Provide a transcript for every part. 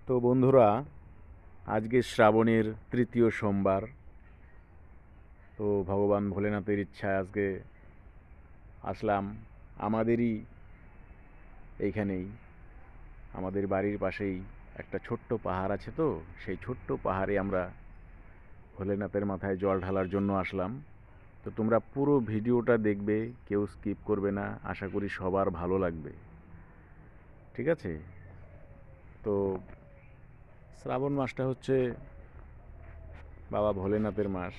তো বন্ধুরা, আজকে শ্রাবণের তৃতীয় সোমবার। তো ভগবান ভোলেনাথের ইচ্ছায় আজকে আসলাম আমাদেরই এইখানেই, আমাদের বাড়ির পাশেই একটা ছোট্ট পাহাড় আছে। তো সেই ছোট্ট পাহাড়ে আমরা ভোলেনাথের মাথায় জল ঢালার জন্য আসলাম। তো তোমরা পুরো ভিডিওটা দেখবে, কেউ স্কিপ করবে না। আশা করি সবার ভালো লাগবে। ঠিক আছে? তো শ্রাবণ মাসটা হচ্ছে বাবা ভোলেনাথের মাস।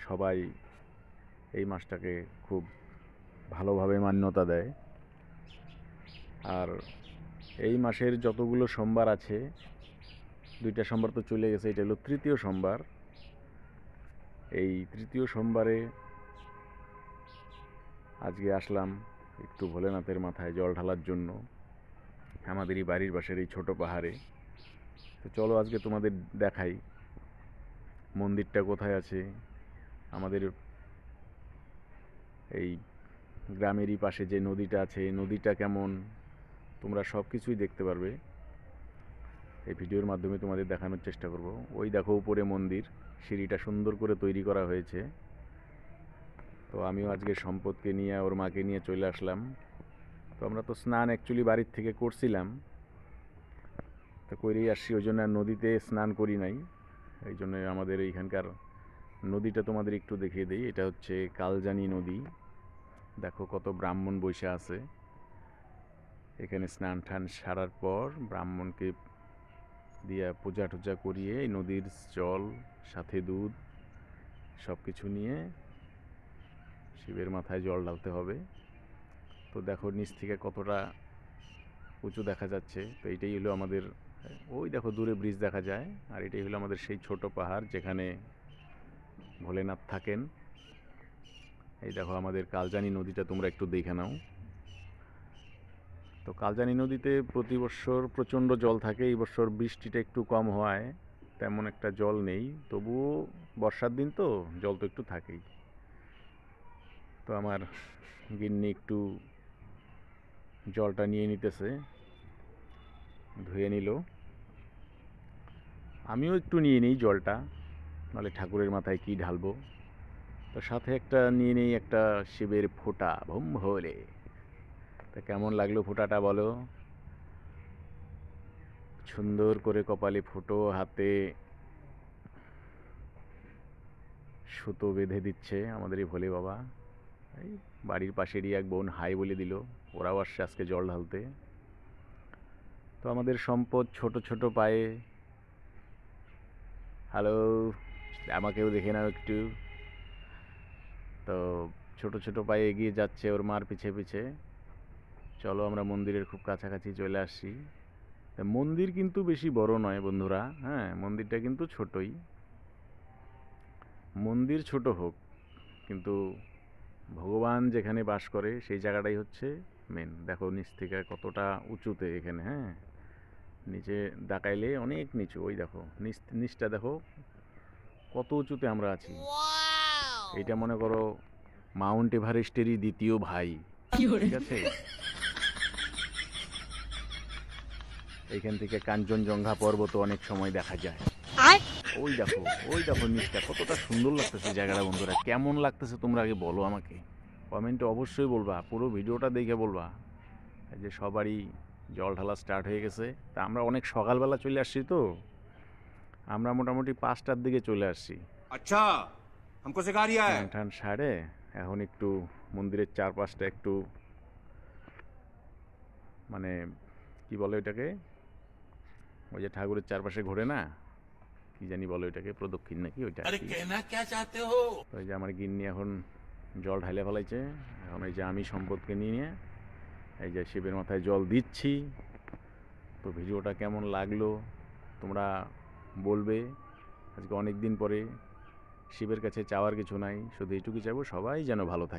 সবাই এই মাসটাকে খুব ভালোভাবে মান্যতা দেয়। আর এই মাসের যতগুলো সোমবার আছে, 2টা সোমবার তো চলে গেছে, এটা হলো তৃতীয় সোমবার। এই তৃতীয় সোমবারে আজকে আসলাম একটু ভোলেনাথের মাথায় জল ঢালার জন্য, আমাদেরই বাড়ির পাশের এই ছোট পাহাড়ে। তো চলো আজকে তোমাদের দেখাই মন্দিরটা কোথায় আছে, আমাদের এই গ্রামেরই পাশে যে নদীটা আছে, এই নদীটা কেমন, তোমরা সব কিছুই দেখতে পারবে। এই ভিডিওর মাধ্যমে তোমাদের দেখানোর চেষ্টা করব। ওই দেখো উপরে মন্দির, সিঁড়িটা সুন্দর করে তৈরি করা হয়েছে। তো আমিও আজকে সম্পদকে নিয়ে, ওর মাকে নিয়ে চলে আসলাম। তো আমরা তো স্নান অ্যাকচুয়ালি বাড়ির থেকে করছিলাম, তো করেই আসছি, ওই জন্য আর নদীতে স্নান করি নাই। এই জন্য আমাদের এইখানকার নদীটা তোমাদের একটু দেখিয়ে দিই। এটা হচ্ছে কালজানি নদী। দেখো কত ব্রাহ্মণ বসে আছে এখানে। স্নান টান সারার পর ব্রাহ্মণকে দিয়া পূজা টুজা করিয়ে এই নদীর জল সাথে দুধ সব কিছু নিয়ে শিবের মাথায় জল ঢালতে হবে। তো দেখো নিচ থেকে কতটা উঁচু দেখা যাচ্ছে। তো এইটাই হলো আমাদের, ওই দেখো দূরে ব্রিজ দেখা যায়। আর এটাই হলো আমাদের সেই ছোট পাহাড় যেখানে ভোলেনাথ থাকেন। এই দেখো আমাদের কালজানি নদীটা তোমরা একটু দেখে নাও। তো কালজানি নদীতে প্রতি বছর প্রচণ্ড জল থাকে। এই বছর বৃষ্টিটা একটু কম হওয়ায় তেমন একটা জল নেই, তবুও বর্ষার দিন তো জল তো একটু থাকেই। তো আমার গিন্নি একটু জলটা নিয়ে নিতেছে, ধুয়ে নিল। আমিও একটু নিয়ে নিই জলটা, নাহলে ঠাকুরের মাথায় কি ঢালবো। তো সাথে একটা নিয়ে নিই একটা শিবের ফোঁটা, ভুম ভোলে। তা কেমন লাগলো ফোঁটাটা বলো? সুন্দর করে কপালে ফুটো, হাতে সুতো বেঁধে দিচ্ছে আমাদের এই ভোলে বাবা। এই বাড়ির পাশেরই এক বোন হাই বলে দিল, ওরাও আসছে আজকে জল ঢালতে। তো আমাদের সম্পদ ছোট ছোট পায়ে, হ্যালো, আমাকেও দেখে নাও একটু। তো ছোট ছোট পায়ে এগিয়ে যাচ্ছে ওর মার পিছে পিছে। চলো আমরা মন্দিরের খুব কাছাকাছি চলে আসছি। মন্দির কিন্তু বেশি বড় নয় বন্ধুরা, হ্যাঁ, মন্দিরটা কিন্তু ছোটই। মন্দির ছোট হোক, কিন্তু ভগবান যেখানে বাস করে সেই জায়গাটাই হচ্ছে মেন। দেখো নিচ থেকে কতটা উঁচুতে এখানে, হ্যাঁ, নিচে তাকাইলে অনেক নিচু। ওই দেখো নিচটা দেখো কত উঁচুতে আমরা আছি। এটা মনে করো মাউন্ট এভারেস্টেরই দ্বিতীয় ভাই। ঠিক আছে? এইখান থেকে কাঞ্চনজঙ্ঘা পর্বত অনেক সময় দেখা যায়। ওই দেখো, ওই দেখো নিচটা কতটা সুন্দর লাগতেছে জায়গাটা। বন্ধুরা কেমন লাগতেছে তোমরা আগে বলো আমাকে, কমেন্টে অবশ্যই বলবা, পুরো ভিডিওটা দেখে বলবা। এই যে সবারই জল ঢালা স্টার্ট হয়ে গেছে। তা আমরা অনেক সকালবেলা চলে আসছি, তো আমরা মোটামুটি 5টার দিকে চলে আসছি। अच्छा हमको सिखा रिया है। স্নান টান সারে এখন একটু মন্দিরের চারপাশটা একটু, মানে কি বলে ওইটাকে, ওই যে ঠাকুরের চারপাশে ঘোরে না, কি জানি বলে ওইটাকে, প্রদক্ষিণ নাকি ওইটা। अरे कहना क्या चाहते हो। তো এই যে আমার গিন্নি এখন জল ঢালে ফেলাইছে। এখন এই যে আমি সম্পদকে নিয়ে এই যে শিবের মাথায় জল দিচ্ছি। তো ভিডিওটা কেমন লাগলো তোমরা বলবে। আজকে অনেক দিন পরে, শিবের কাছে চাওয়ার কিছু নাই, শুধু এইটুকু চাইবো সবাই যেন ভালো থাকে।